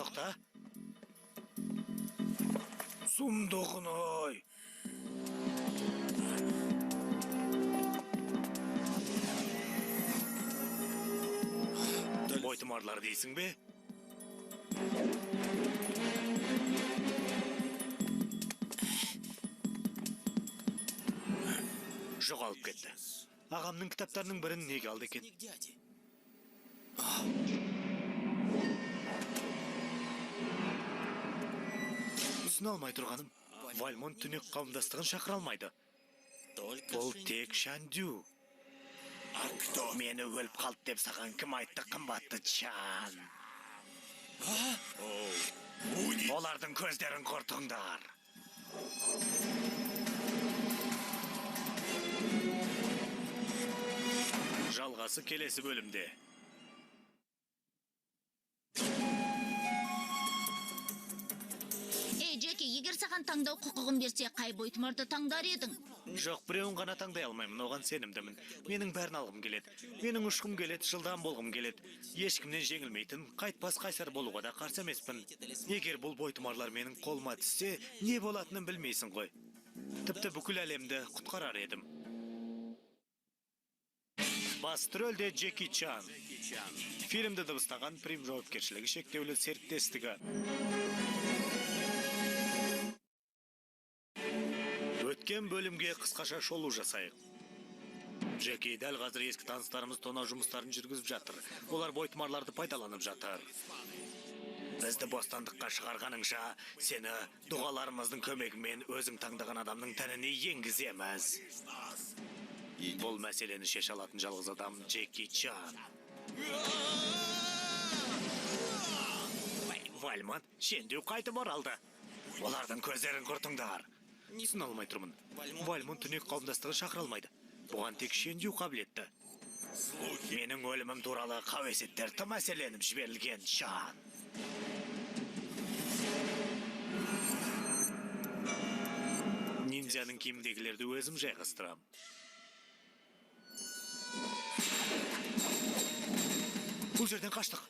Тоқта. Сұмдығын-ай. Бойтұмарлар дейсің бе? Жоғалып кетті. Ағамның кітаптарының бірін неге алды екен? Түсіне алмай тұрғаным. Вальмон түнек қауымдастығын шақыра алмайды. Бұл тек Шандю. Мені өліп қалды деп саған кім айтты, қымбатты Чан? Олардың көздерін құртыңдар. Жалғасы келесі бөлімде. Джеки, егер саған таңдау құқығын берсе, қай бойтұмарды таңдар едің? Жоқ, біреуін ғана таңдай алмаймын, оған сенімдімін. Менің бәрін алғым келеді. Менің ұшқым келеді, жылдам болғым келеді. Ешкімнен жеңілмейтін, қайтпас қайсар болуға да қарсы емеспін. Егер бұл бойтұмарлар менің қолыма түссе, не болатынын білмейсің ғой. Тіпті бүкіл әлемді құтқарар едім. Басты рөлде Джеки Чан. Фильмді дыбыстаған Прим жауапкершілігі шектеулі серіктестігі. Өткен бөлімге қысқаша шолу жасайық. Джеки, дәл қазір ескі таныстарымыз тонау жұмыстарын жүргізіп жатыр. Олар бойтұмарларды пайдаланып жатыр. Бізді бостандыққа шығарғаныңша, сені дұғаларымыздың көмегімен өзің таңдаған адамның тәніне енгіземіз. Бұл мәселені шеше алатын жалғыз адам Джеки Чан. Вальмон, Шендю қайтып оралды. Олардың көздерін құртыңдар. Түсіне алмай тұрмын. Вальмон түнек қауымдастығын шақыра алмайды. Бұған тек Шендю қабілетті. Менің өлімім туралы қауесеттер тым әсерленіп жіберілген, Чан. Ниндзяның киімдегілерді өзім жайғастырам. Бұл жерден қаштық.